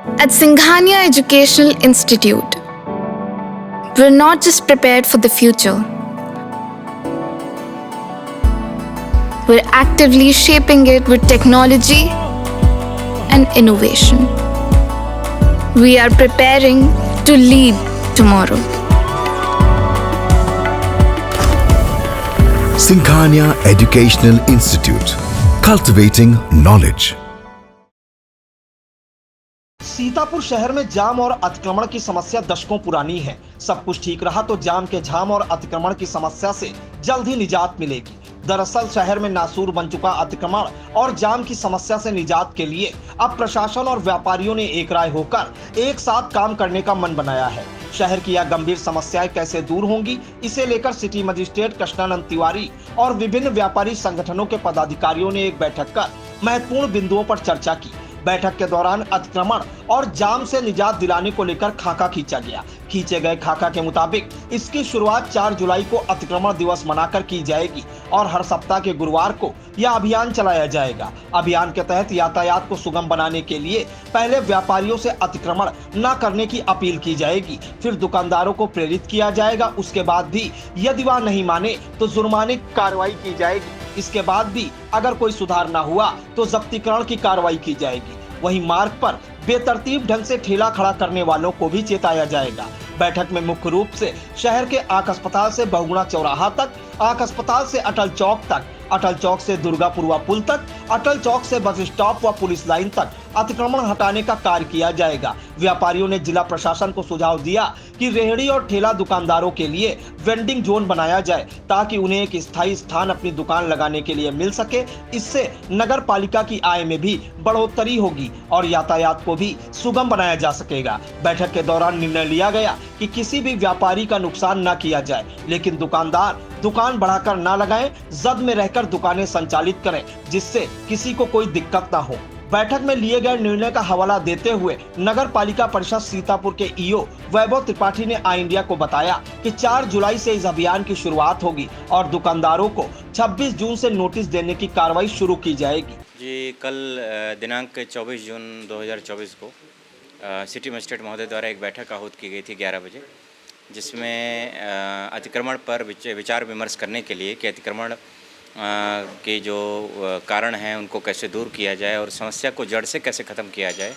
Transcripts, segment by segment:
At Singhania Educational Institute, we're not just prepared for the future, we're actively shaping it with technology and innovation. We are preparing to lead tomorrow. Singhania Educational Institute, cultivating knowledge. Sitapur शहर में जाम और अतिक्रमण की समस्या दशकों पुरानी है। सब कुछ ठीक रहा तो जाम के झाम और अतिक्रमण की समस्या से जल्द ही निजात मिलेगी। दरअसल शहर में नासूर बन चुका अतिक्रमण और जाम की समस्या से निजात के लिए अब प्रशासन और व्यापारियों ने एक राय होकर एक साथ काम करने का मन बनाया है। शहर की यह गंभीर समस्याएं कैसे दूर होंगी, इसे लेकर सिटी मजिस्ट्रेट कृष्णानंद तिवारी और विभिन्न व्यापारी संगठनों के पदाधिकारियों ने एक बैठक कर महत्वपूर्ण बिंदुओं पर चर्चा की। बैठक के दौरान अतिक्रमण और जाम से निजात दिलाने को लेकर खाका खींचा गया। खींचे गए खाका के मुताबिक इसकी शुरुआत 4 जुलाई को अतिक्रमण दिवस मनाकर की जाएगी और हर सप्ताह के गुरुवार को यह अभियान चलाया जाएगा। अभियान के तहत यातायात को सुगम बनाने के लिए पहले व्यापारियों से अतिक्रमण न करने की अपील की जाएगी, फिर दुकानदारों को प्रेरित किया जाएगा। उसके बाद भी यदि वह नहीं माने तो जुर्माने की कार्रवाई की जाएगी। इसके बाद भी अगर कोई सुधार न हुआ तो जब्तीकरण की कार्रवाई की जाएगी। वहीं मार्ग पर बेतरतीब ढंग से ठेला खड़ा करने वालों को भी चेताया जाएगा। बैठक में मुख्य रूप से शहर के आंख अस्पताल से बहुगुणा चौराहा तक, आंख अस्पताल से अटल चौक तक, अटल चौक से दुर्गापुरवा पुल तक, अटल चौक से बस स्टॉप व पुलिस लाइन तक अतिक्रमण हटाने का कार्य किया जाएगा। व्यापारियों ने जिला प्रशासन को सुझाव दिया कि रेहड़ी और ठेला दुकानदारों के लिए वेंडिंग जोन बनाया जाए ताकि उन्हें एक स्थायी स्थान अपनी दुकान लगाने के लिए मिल सके। इससे नगर पालिका की आय में भी बढ़ोतरी होगी और यातायात को भी सुगम बनाया जा सकेगा। बैठक के दौरान निर्णय लिया गया कि किसी भी व्यापारी का नुकसान न किया जाए, लेकिन दुकानदार दुकान बढ़ाकर न लगाएं, जद में रहकर दुकानें संचालित करें जिससे किसी को कोई दिक्कत न हो। बैठक में लिए गए निर्णय का हवाला देते हुए नगर पालिका परिषद सीतापुर के ईओ वैभव त्रिपाठी ने आई इंडिया को बताया कि 4 जुलाई से इस अभियान की शुरुआत होगी और दुकानदारों को 26 जून से नोटिस देने की कार्रवाई शुरू की जाएगी। जी, कल दिनांक 24 जून 2024 को सिटी मजिस्ट्रेट महोदय द्वारा एक बैठक आहूत की गई थी 11 बजे, जिसमें अतिक्रमण पर विचार विमर्श करने के लिए कि अतिक्रमण के जो कारण हैं उनको कैसे दूर किया जाए और समस्या को जड़ से कैसे ख़त्म किया जाए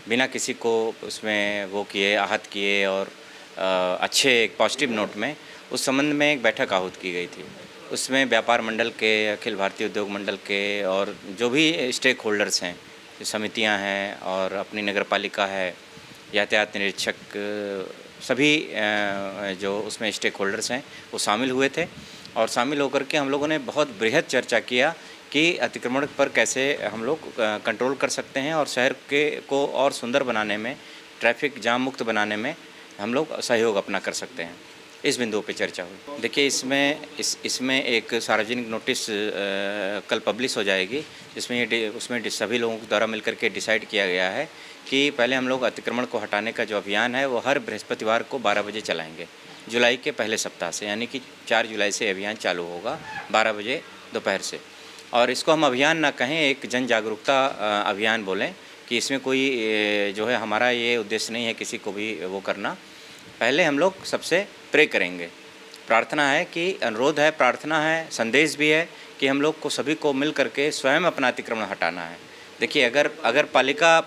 बिना किसी को उसमें वो किए आहत किए और अच्छे एक पॉजिटिव नोट में, उस संबंध में एक बैठक आहूत की गई थी। उसमें व्यापार मंडल के, अखिल भारतीय उद्योग मंडल के और जो भी स्टेक होल्डर्स हैं, जो समितियां हैं और अपनी नगर पालिका है, यातायात निरीक्षक, सभी जो उसमें स्टेक होल्डर्स हैं वो शामिल हुए थे। और शामिल होकर के हम लोगों ने बहुत बृहद चर्चा किया कि अतिक्रमण पर कैसे हम लोग कंट्रोल कर सकते हैं और शहर के को और सुंदर बनाने में, ट्रैफिक जाम मुक्त बनाने में हम लोग सहयोग अपना कर सकते हैं। इस बिंदु पे चर्चा हुई। देखिए, इसमें एक सार्वजनिक नोटिस कल पब्लिश हो जाएगी, जिसमें उसमें सभी लोगों द्वारा मिलकर के डिसाइड किया गया है कि पहले हम लोग अतिक्रमण को हटाने का जो अभियान है वो हर बृहस्पतिवार को 12 बजे चलाएँगे, जुलाई के पहले सप्ताह से, यानी कि 4 जुलाई से अभियान चालू होगा 12 बजे दोपहर से। और इसको हम अभियान ना कहें, एक जन जागरूकता अभियान बोलें कि इसमें कोई जो है, हमारा ये उद्देश्य नहीं है किसी को भी वो करना। पहले हम लोग सबसे प्रे करेंगे, प्रार्थना है कि अनुरोध है, प्रार्थना है, संदेश भी है कि हम लोग को सभी को मिल करके स्वयं अपना अतिक्रमण हटाना है। देखिए, अगर पालिका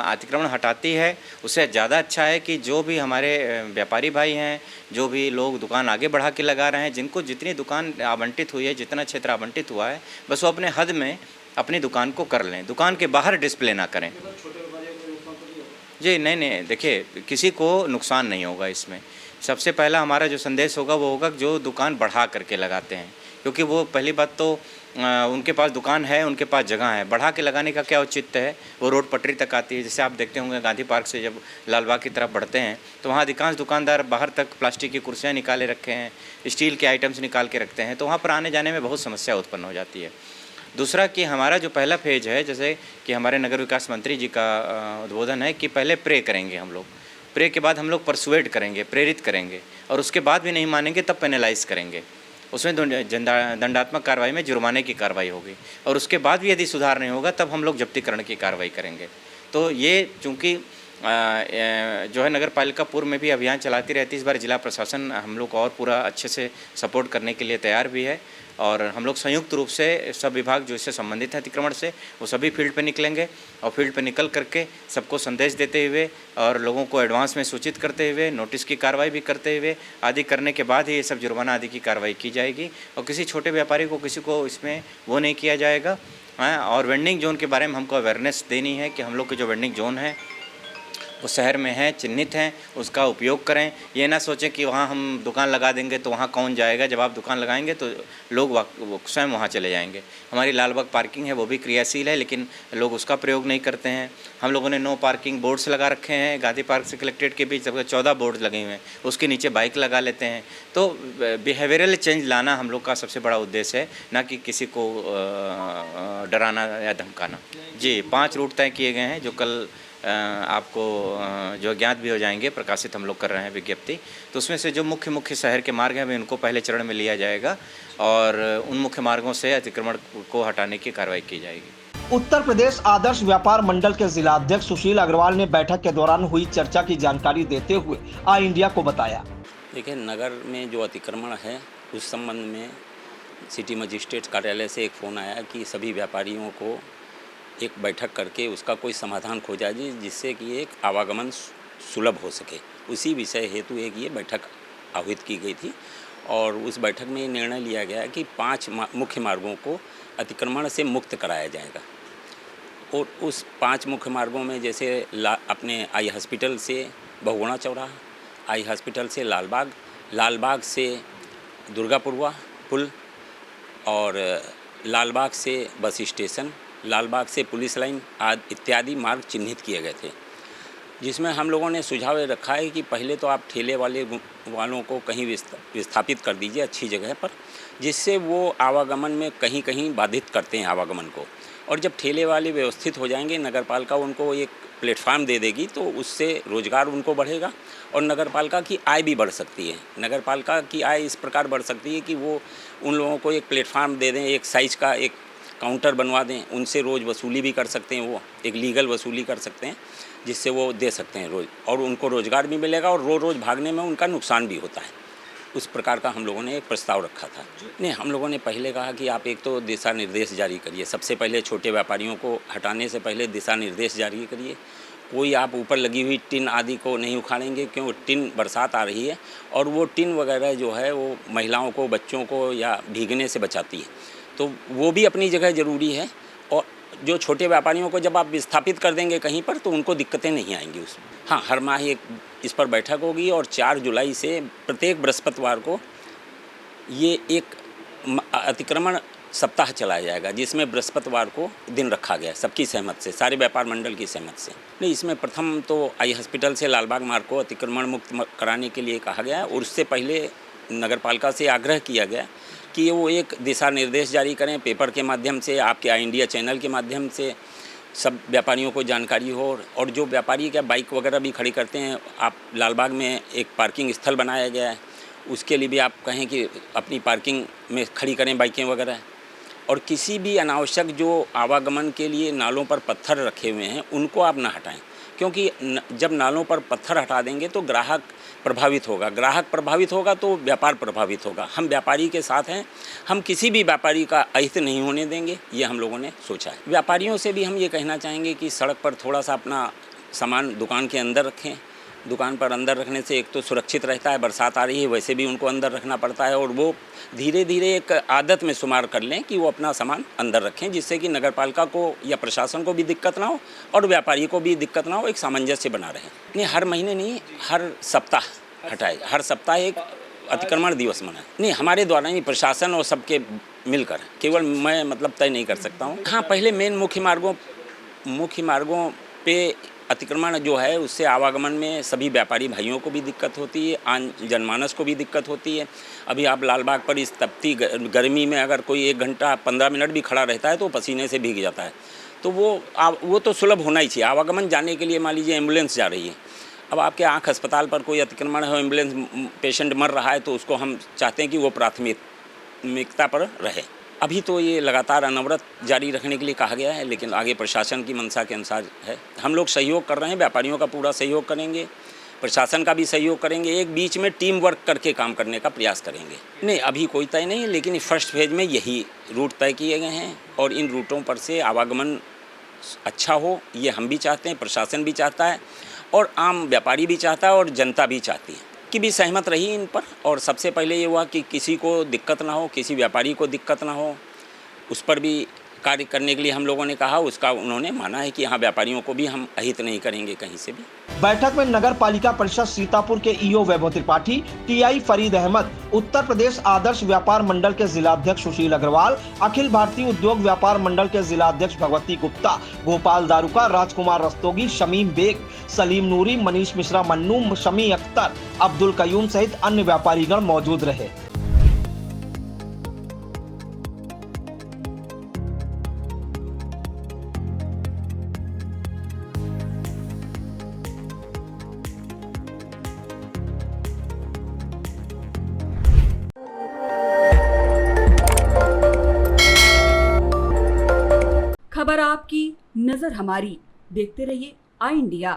अतिक्रमण हटाती है, उससे ज़्यादा अच्छा है कि जो भी हमारे व्यापारी भाई हैं, जो भी लोग दुकान आगे बढ़ा के लगा रहे हैं, जिनको जितनी दुकान आवंटित हुई है, जितना क्षेत्र आवंटित हुआ है, बस वो अपने हद में अपनी दुकान को कर लें, दुकान के बाहर डिस्प्ले ना करें। जी नहीं, देखिए, किसी को नुकसान नहीं होगा इसमें। सबसे पहला हमारा जो संदेश होगा वो होगा जो दुकान बढ़ा करके लगाते हैं, क्योंकि वो पहली बात तो उनके पास दुकान है, उनके पास जगह है, बढ़ा के लगाने का क्या औचित्य है। वो रोड पटरी तक आती है। जैसे आप देखते होंगे गांधी पार्क से जब लालबाग की तरफ बढ़ते हैं तो वहाँ अधिकांश दुकानदार बाहर तक प्लास्टिक की कुर्सियाँ निकाले रखे हैं, स्टील के आइटम्स निकाल के रखते हैं, तो वहाँ पर आने जाने में बहुत समस्या उत्पन्न हो जाती है। दूसरा कि हमारा जो पहला फेज है, जैसे कि हमारे नगर विकास मंत्री जी का उद्बोधन है कि पहले प्रे करेंगे हम लोग, प्रे के बाद हम लोग परसुएड करेंगे, प्रेरित करेंगे, और उसके बाद भी नहीं मानेंगे तब पेनलाइज करेंगे। उसमें दंडात्मक कार्रवाई में जुर्माने की कार्रवाई होगी, और उसके बाद भी यदि सुधार नहीं होगा तब हम लोग जब्तीकरण की कार्रवाई करेंगे। तो ये चूँकि जो है नगर पालिका पूर्व में भी अभियान चलाती रहती है, इस बार जिला प्रशासन हम लोग को और पूरा अच्छे से सपोर्ट करने के लिए तैयार भी है और हम लोग संयुक्त रूप से सब विभाग जो इससे संबंधित है अतिक्रमण से, वो सभी फील्ड पे निकलेंगे और फील्ड पे निकल करके सबको संदेश देते हुए और लोगों को एडवांस में सूचित करते हुए, नोटिस की कार्रवाई भी करते हुए आदि करने के बाद ही ये सब जुर्माना आदि की कार्रवाई की जाएगी और किसी छोटे व्यापारी को किसी को इसमें वो नहीं किया जाएगा। और वेंडिंग जोन के बारे में हमको अवेयरनेस देनी है कि हम लोग के जो वेंडिंग जोन है वो शहर में हैं, चिन्हित हैं, उसका उपयोग करें। ये ना सोचें कि वहाँ हम दुकान लगा देंगे तो वहाँ कौन जाएगा। जब आप दुकान लगाएंगे तो लोग स्वयं वहाँ चले जाएंगे। हमारी लालबाग पार्किंग है वो भी क्रियाशील है, लेकिन लोग उसका प्रयोग नहीं करते हैं। हम लोगों ने नो पार्किंग बोर्ड्स लगा रखे हैं। गांधी पार्क से कलेक्ट्रेट के बीच 14 बोर्ड लगे हुए हैं, उसके नीचे बाइक लगा लेते हैं। तो बिहेवियरल चेंज लाना हम लोग का सबसे बड़ा उद्देश्य है, ना कि किसी को डराना या धमकाना। जी 5 रूट तय किए गए हैं जो कल आपको जो ज्ञात भी हो जाएंगे, प्रकाशित हम लोग कर रहे हैं विज्ञप्ति। तो उसमें से जो मुख्य शहर के मार्ग हैं उनको पहले चरण में लिया जाएगा और उन मुख्य मार्गों से अतिक्रमण को हटाने की कार्रवाई की जाएगी। उत्तर प्रदेश आदर्श व्यापार मंडल के जिलाध्यक्ष सुशील अग्रवाल ने बैठक के दौरान हुई चर्चा की जानकारी देते हुए आई इंडिया को बताया। देखिए, नगर में जो अतिक्रमण है उस संबंध में सिटी मजिस्ट्रेट कार्यालय से एक फ़ोन आया कि सभी व्यापारियों को एक बैठक करके उसका कोई समाधान खोजा जाए जिससे कि एक आवागमन सुलभ हो सके। उसी विषय हेतु एक ये बैठक आह्वित की गई थी और उस बैठक में ये निर्णय लिया गया कि 5 मुख्य मार्गों को अतिक्रमण से मुक्त कराया जाएगा। और उस 5 मुख्य मार्गों में जैसे अपने आई हॉस्पिटल से बहुगुणा चौराहा, आई हॉस्पिटल से लालबाग, लालबाग से दुर्गापुरवा पुल और लालबाग से बस स्टेशन, लालबाग से पुलिस लाइन आदि इत्यादि मार्ग चिन्हित किए गए थे, जिसमें हम लोगों ने सुझाव रखा है कि पहले तो आप ठेले वालों को कहीं विस्थापित कर दीजिए अच्छी जगह पर, जिससे वो आवागमन में कहीं कहीं बाधित करते हैं आवागमन को। और जब ठेले वाले व्यवस्थित हो जाएंगे, नगरपालिका उनको एक प्लेटफार्म दे देगी तो उससे रोज़गार उनको बढ़ेगा और नगरपालिका की आय भी बढ़ सकती है। नगरपालिका की आय इस प्रकार बढ़ सकती है कि वो उन लोगों को एक प्लेटफार्म दे दें, एक साइज़ का एक काउंटर बनवा दें, उनसे रोज़ वसूली भी कर सकते हैं, वो एक लीगल वसूली कर सकते हैं जिससे वो दे सकते हैं रोज़, और उनको रोज़गार भी मिलेगा और रोज़ भागने में उनका नुकसान भी होता है। उस प्रकार का हम लोगों ने एक प्रस्ताव रखा था। नहीं, हम लोगों ने पहले कहा कि आप एक तो दिशा निर्देश जारी करिए। सबसे पहले छोटे व्यापारियों को हटाने से पहले दिशा निर्देश जारी करिए। कोई आप ऊपर लगी हुई टिन आदि को नहीं उखाड़ेंगे, क्यों टिन बरसात आ रही है और वो टिन वगैरह जो है वो महिलाओं को, बच्चों को या भीगने से बचाती है, तो वो भी अपनी जगह ज़रूरी है। और जो छोटे व्यापारियों को जब आप विस्थापित कर देंगे कहीं पर तो उनको दिक्कतें नहीं आएंगी उसमें। हाँ, हर माह एक इस पर बैठक होगी और 4 जुलाई से प्रत्येक बृहस्पतिवार को ये एक अतिक्रमण सप्ताह चलाया जाएगा, जिसमें बृहस्पतिवार को दिन रखा गया है सबकी सहमत से, सारे व्यापार मंडल की सहमत से। नहीं, इसमें प्रथम तो आई हॉस्पिटल से लालबाग मार्ग को अतिक्रमण मुक्त कराने के लिए कहा गया है और उससे पहले नगरपालिका से आग्रह किया गया कि वो एक दिशा निर्देश जारी करें पेपर के माध्यम से, आपके आई इंडिया चैनल के माध्यम से सब व्यापारियों को जानकारी हो। और जो व्यापारी क्या बाइक वगैरह भी खड़ी करते हैं, आप लालबाग में एक पार्किंग स्थल बनाया गया है, उसके लिए भी आप कहें कि अपनी पार्किंग में खड़ी करें बाइकें वगैरह। और किसी भी अनावश्यक जो आवागमन के लिए नालों पर पत्थर रखे हुए हैं उनको आप ना हटाएं, क्योंकि जब नालों पर पत्थर हटा देंगे तो ग्राहक प्रभावित होगा, ग्राहक प्रभावित होगा तो व्यापार प्रभावित होगा। हम व्यापारी के साथ हैं, हम किसी भी व्यापारी का अहित नहीं होने देंगे, ये हम लोगों ने सोचा है। व्यापारियों से भी हम ये कहना चाहेंगे कि सड़क पर थोड़ा सा अपना सामान दुकान के अंदर रखें। दुकान पर अंदर रखने से एक तो सुरक्षित रहता है, बरसात आ रही है वैसे भी उनको अंदर रखना पड़ता है, और वो धीरे धीरे एक आदत में शुमार कर लें कि वो अपना सामान अंदर रखें, जिससे कि नगरपालिका को या प्रशासन को भी दिक्कत ना हो और व्यापारी को भी दिक्कत ना हो, एक सामंजस्य बना रहे। नहीं, हर महीने नहीं, हर सप्ताह हटाए, हर सप्ताह एक अतिक्रमण दिवस मनाए। नहीं, हमारे द्वारा नहीं, प्रशासन और सबके मिलकर, केवल मैं मतलब तय नहीं कर सकता हूँ। हाँ, पहले मेन मुख्य मार्गों पे अतिक्रमण जो है उससे आवागमन में सभी व्यापारी भाइयों को भी दिक्कत होती है, आम जनमानस को भी दिक्कत होती है। अभी आप लालबाग पर इस तपती गर्मी में अगर कोई 1 घंटा 15 मिनट भी खड़ा रहता है तो पसीने से भीग जाता है, तो वो तो सुलभ होना ही चाहिए। आवागमन जाने के लिए मान लीजिए एम्बुलेंस जा रही है, अब आपके आँख अस्पताल पर कोई अतिक्रमण है, एम्बुलेंस पेशेंट मर रहा है, तो उसको हम चाहते हैं कि वो प्राथमिकता पर रहे। अभी तो ये लगातार अनवरत जारी रखने के लिए कहा गया है, लेकिन आगे प्रशासन की मंशा के अनुसार है। हम लोग सहयोग कर रहे हैं, व्यापारियों का पूरा सहयोग करेंगे, प्रशासन का भी सहयोग करेंगे, एक बीच में टीम वर्क करके काम करने का प्रयास करेंगे। नहीं, अभी कोई तय नहीं, लेकिन फर्स्ट फेज में यही रूट तय किए गए हैं और इन रूटों पर से आवागमन अच्छा हो, ये हम भी चाहते हैं, प्रशासन भी चाहता है और आम व्यापारी भी चाहता है और जनता भी चाहती है कि भी सहमत रही इन पर। और सबसे पहले ये हुआ कि किसी को दिक्कत ना हो, किसी व्यापारी को दिक्कत ना हो, उस पर भी कार्य करने के लिए हम लोगों ने कहा। उसका उन्होंने माना है कि हाँ, व्यापारियों को भी हम अहित नहीं करेंगे कहीं से भी। बैठक में नगर पालिका परिषद सीतापुर के ईओ वैभव त्रिपाठी, टीआई फरीद अहमद, उत्तर प्रदेश आदर्श व्यापार मंडल के जिलाध्यक्ष सुशील अग्रवाल, अखिल भारतीय उद्योग व्यापार मंडल के जिलाध्यक्ष भगवती गुप्ता, गोपाल दारुका, राजकुमार रस्तोगी, शमीम बेग, सलीम नूरी, मनीष मिश्रा मन्नू, शमी अख्तर, अब्दुल कयूम सहित अन्य व्यापारीगण मौजूद रहे। खबर आपकी, नजर हमारी। देखते रहिए आई इंडिया।